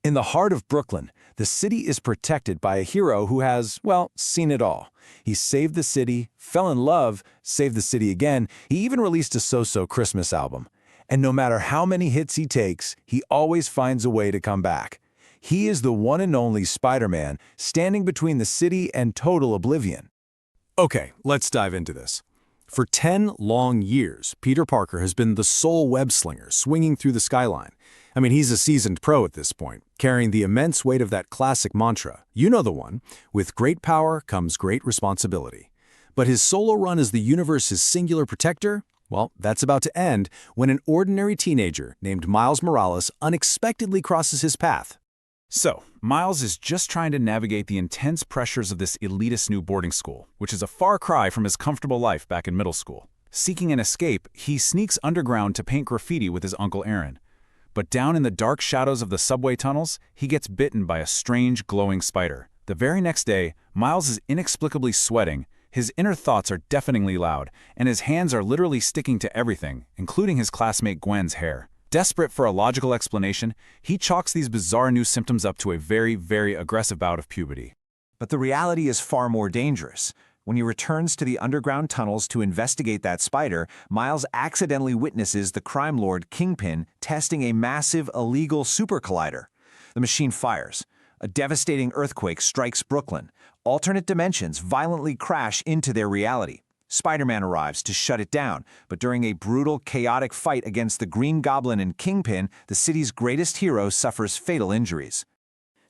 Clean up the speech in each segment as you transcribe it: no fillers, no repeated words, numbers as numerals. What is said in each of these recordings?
In the heart of Brooklyn, the city is protected by a hero who has, well, seen it all. He saved the city, fell in love, saved the city again. He even released a so-so Christmas album. And no matter how many hits he takes, he always finds a way to come back. He is the one and only Spider-Man, standing between the city and total oblivion. Okay, let's dive into this. For 10 long years, Peter Parker has been the sole web-slinger swinging through the skyline. I mean, he's a seasoned pro at this point, carrying the immense weight of that classic mantra. You know the one, with great power comes great responsibility. But his solo run as the universe's singular protector? Well, that's about to end when an ordinary teenager named Miles Morales unexpectedly crosses his path. So, Miles is just trying to navigate the intense pressures of this elitist new boarding school, which is a far cry from his comfortable life back in middle school. Seeking an escape, he sneaks underground to paint graffiti with his Uncle Aaron. But down in the dark shadows of the subway tunnels, he gets bitten by a strange, glowing spider. The very next day, Miles is inexplicably sweating, his inner thoughts are deafeningly loud, and his hands are literally sticking to everything, including his classmate Gwen's hair. Desperate for a logical explanation, he chalks these bizarre new symptoms up to a very, very aggressive bout of puberty. But the reality is far more dangerous. When he returns to the underground tunnels to investigate that spider, Miles accidentally witnesses the crime lord Kingpin testing a massive illegal super collider. The machine fires. A devastating earthquake strikes Brooklyn. Alternate dimensions violently crash into their reality. Spider-Man arrives to shut it down, but during a brutal, chaotic fight against the Green Goblin and Kingpin, the city's greatest hero suffers fatal injuries.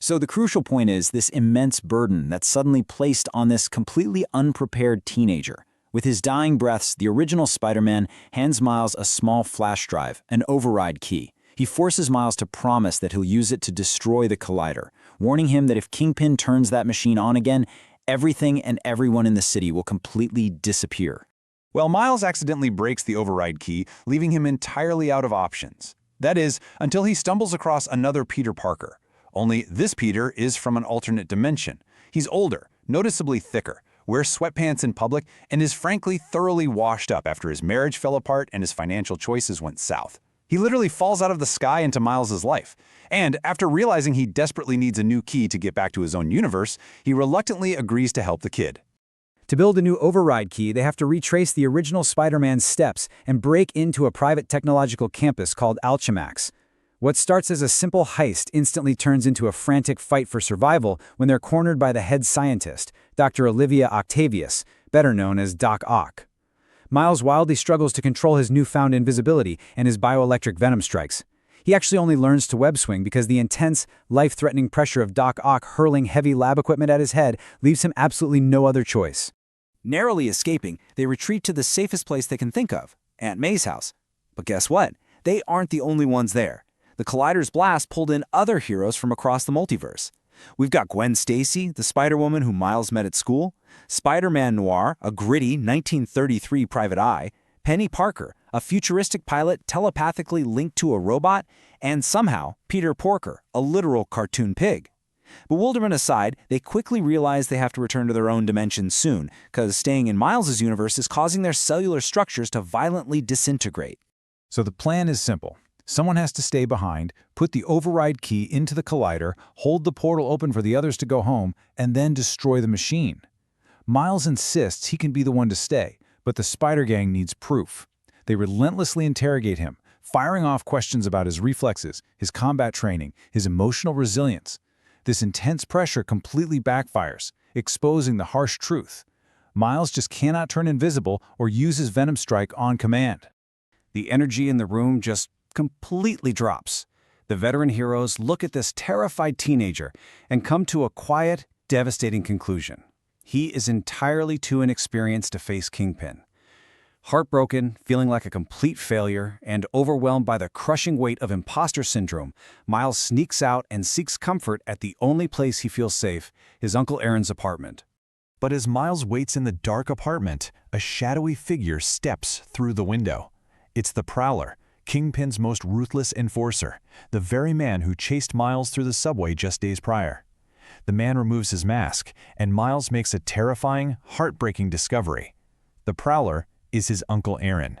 So the crucial point is this immense burden that's suddenly placed on this completely unprepared teenager. With his dying breaths, the original Spider-Man hands Miles a small flash drive, an override key. He forces Miles to promise that he'll use it to destroy the collider, warning him that if Kingpin turns that machine on again, everything and everyone in the city will completely disappear. Well, Miles accidentally breaks the override key, leaving him entirely out of options. That is, until he stumbles across another Peter Parker. Only this Peter is from an alternate dimension. He's older, noticeably thicker, wears sweatpants in public, and is frankly thoroughly washed up after his marriage fell apart and his financial choices went south. He literally falls out of the sky into Miles's life. And after realizing he desperately needs a new key to get back to his own universe, he reluctantly agrees to help the kid. To build a new override key, they have to retrace the original Spider-Man's steps and break into a private technological campus called Alchemax. What starts as a simple heist instantly turns into a frantic fight for survival when they're cornered by the head scientist, Dr. Olivia Octavius, better known as Doc Ock. Miles wildly struggles to control his newfound invisibility and his bioelectric venom strikes. He actually only learns to web swing because the intense, life-threatening pressure of Doc Ock hurling heavy lab equipment at his head leaves him absolutely no other choice. Narrowly escaping, they retreat to the safest place they can think of, Aunt May's house. But guess what? They aren't the only ones there. The Collider's blast pulled in other heroes from across the multiverse. We've got Gwen Stacy, the Spider-Woman who Miles met at school, Spider-Man Noir, a gritty 1933 private eye, Penny Parker, a futuristic pilot telepathically linked to a robot, and somehow Peter Porker, a literal cartoon pig. Bewilderment aside, they quickly realize they have to return to their own dimension soon, because staying in Miles's universe is causing their cellular structures to violently disintegrate. So the plan is simple. Someone has to stay behind, put the override key into the collider, hold the portal open for the others to go home, and then destroy the machine. Miles insists he can be the one to stay, but the Spider Gang needs proof. They relentlessly interrogate him, firing off questions about his reflexes, his combat training, his emotional resilience. This intense pressure completely backfires, exposing the harsh truth. Miles just cannot turn invisible or use his Venom Strike on command. The energy in the room just completely drops. The veteran heroes look at this terrified teenager and come to a quiet, devastating conclusion. He is entirely too inexperienced to face Kingpin. Heartbroken, feeling like a complete failure, and overwhelmed by the crushing weight of imposter syndrome, Miles sneaks out and seeks comfort at the only place he feels safe, his Uncle Aaron's apartment. But as Miles waits in the dark apartment, a shadowy figure steps through the window. It's the Prowler, Kingpin's most ruthless enforcer, the very man who chased Miles through the subway just days prior. The man removes his mask, and Miles makes a terrifying, heartbreaking discovery. The Prowler is his Uncle Aaron.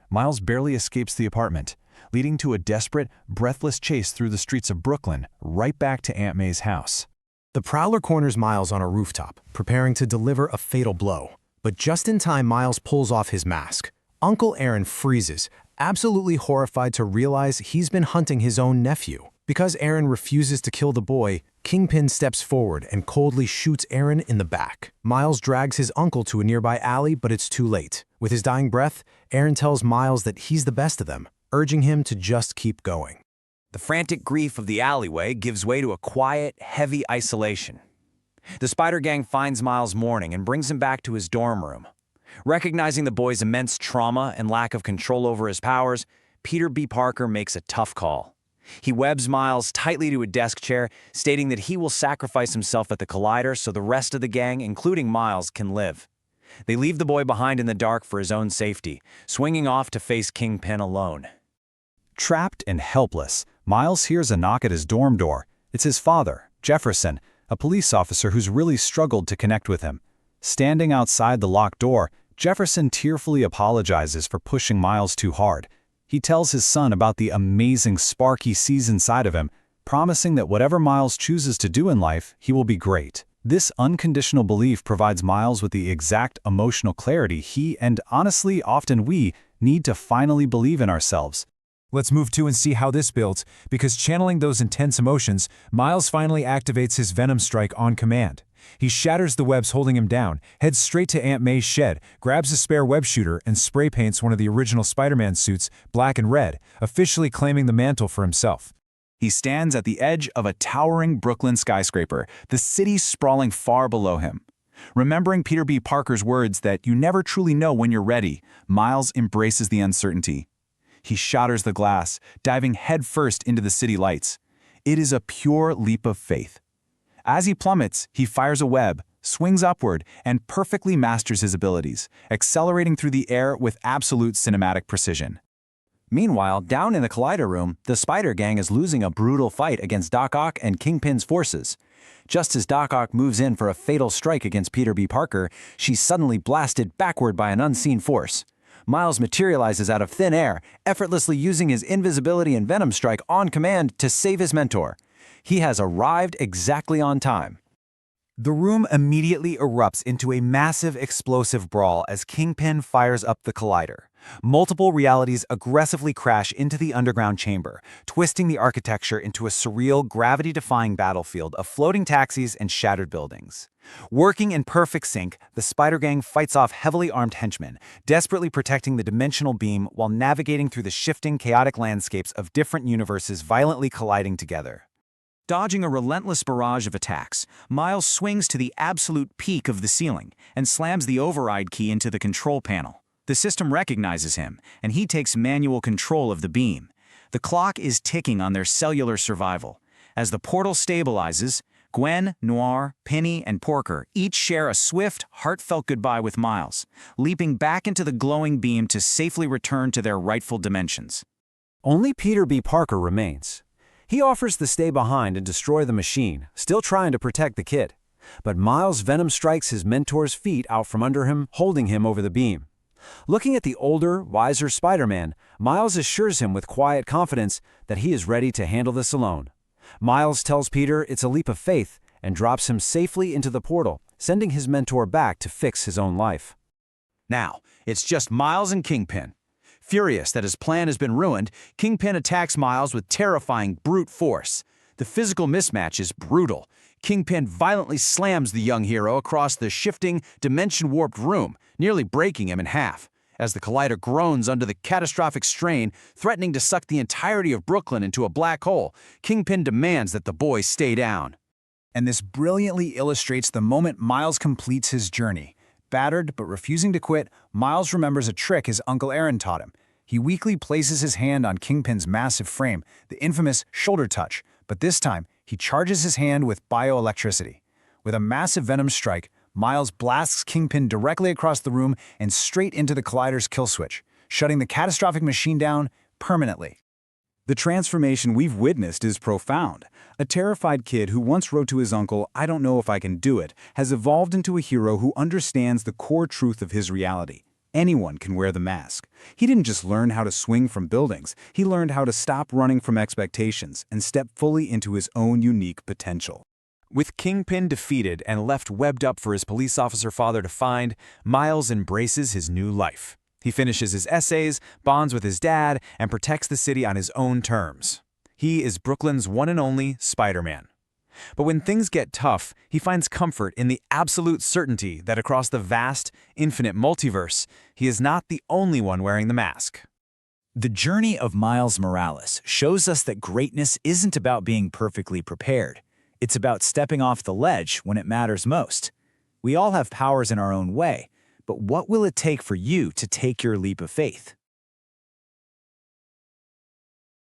Miles barely escapes the apartment, leading to a desperate, breathless chase through the streets of Brooklyn, right back to Aunt May's house. The Prowler corners Miles on a rooftop, preparing to deliver a fatal blow. But just in time, Miles pulls off his mask. Uncle Aaron freezes, absolutely horrified to realize he's been hunting his own nephew. Because Aaron refuses to kill the boy, Kingpin steps forward and coldly shoots Aaron in the back. Miles drags his uncle to a nearby alley, but it's too late. With his dying breath, Aaron tells Miles that he's the best of them, urging him to just keep going. The frantic grief of the alleyway gives way to a quiet, heavy isolation. The Spider Gang finds Miles mourning and brings him back to his dorm room. Recognizing the boy's immense trauma and lack of control over his powers, Peter B. Parker makes a tough call. He webs Miles tightly to a desk chair, stating that he will sacrifice himself at the Collider so the rest of the gang, including Miles, can live. They leave the boy behind in the dark for his own safety, swinging off to face Kingpin alone. Trapped and helpless, Miles hears a knock at his dorm door. It's his father, Jefferson, a police officer who's really struggled to connect with him. Standing outside the locked door, Jefferson tearfully apologizes for pushing Miles too hard. He tells his son about the amazing spark he sees inside of him, promising that whatever Miles chooses to do in life, he will be great. This unconditional belief provides Miles with the exact emotional clarity he, and honestly often we, need to finally believe in ourselves. Let's move to and see how this builds, because channeling those intense emotions, Miles finally activates his Venom Strike on command. He shatters the webs holding him down, heads straight to Aunt May's shed, grabs a spare web shooter, and spray paints one of the original Spider-Man suits black and red, officially claiming the mantle for himself. He stands at the edge of a towering Brooklyn skyscraper, the city sprawling far below him. Remembering Peter B. Parker's words that you never truly know when you're ready, Miles embraces the uncertainty. He shatters the glass, diving headfirst into the city lights. It is a pure leap of faith. As he plummets, he fires a web, swings upward, and perfectly masters his abilities, accelerating through the air with absolute cinematic precision. Meanwhile, down in the Collider room, the Spider Gang is losing a brutal fight against Doc Ock and Kingpin's forces. Just as Doc Ock moves in for a fatal strike against Peter B. Parker, she's suddenly blasted backward by an unseen force. Miles materializes out of thin air, effortlessly using his invisibility and Venom Strike on command to save his mentor. He has arrived exactly on time. The room immediately erupts into a massive explosive brawl as Kingpin fires up the Collider. Multiple realities aggressively crash into the underground chamber, twisting the architecture into a surreal, gravity-defying battlefield of floating taxis and shattered buildings. Working in perfect sync, the Spider Gang fights off heavily armed henchmen, desperately protecting the dimensional beam while navigating through the shifting, chaotic landscapes of different universes violently colliding together. Dodging a relentless barrage of attacks, Miles swings to the absolute peak of the ceiling and slams the override key into the control panel. The system recognizes him, and he takes manual control of the beam. The clock is ticking on their cellular survival. As the portal stabilizes, Gwen, Noir, Penny, and Porker each share a swift, heartfelt goodbye with Miles, leaping back into the glowing beam to safely return to their rightful dimensions. Only Peter B. Parker remains. He offers to stay behind and destroy the machine, still trying to protect the kid. But Miles' Venom strikes his mentor's feet out from under him, holding him over the beam. Looking at the older, wiser Spider-Man, Miles assures him with quiet confidence that he is ready to handle this alone. Miles tells Peter it's a leap of faith and drops him safely into the portal, sending his mentor back to fix his own life. Now, it's just Miles and Kingpin. Furious that his plan has been ruined, Kingpin attacks Miles with terrifying brute force. The physical mismatch is brutal. Kingpin violently slams the young hero across the shifting, dimension-warped room, nearly breaking him in half. As the Collider groans under the catastrophic strain, threatening to suck the entirety of Brooklyn into a black hole, Kingpin demands that the boy stay down. And this brilliantly illustrates the moment Miles completes his journey. Battered but refusing to quit, Miles remembers a trick his Uncle Aaron taught him. He weakly places his hand on Kingpin's massive frame, the infamous shoulder touch, but this time he charges his hand with bioelectricity. With a massive Venom strike, Miles blasts Kingpin directly across the room and straight into the Collider's kill switch, shutting the catastrophic machine down permanently. The transformation we've witnessed is profound. A terrified kid who once wrote to his uncle, "I don't know if I can do it," has evolved into a hero who understands the core truth of his reality. Anyone can wear the mask. He didn't just learn how to swing from buildings, he learned how to stop running from expectations and step fully into his own unique potential. With Kingpin defeated and left webbed up for his police officer father to find, Miles embraces his new life. He finishes his essays, bonds with his dad, and protects the city on his own terms. He is Brooklyn's one and only Spider-Man. But when things get tough, he finds comfort in the absolute certainty that across the vast, infinite multiverse, he is not the only one wearing the mask. The journey of Miles Morales shows us that greatness isn't about being perfectly prepared. It's about stepping off the ledge when it matters most. We all have powers in our own way, but what will it take for you to take your leap of faith?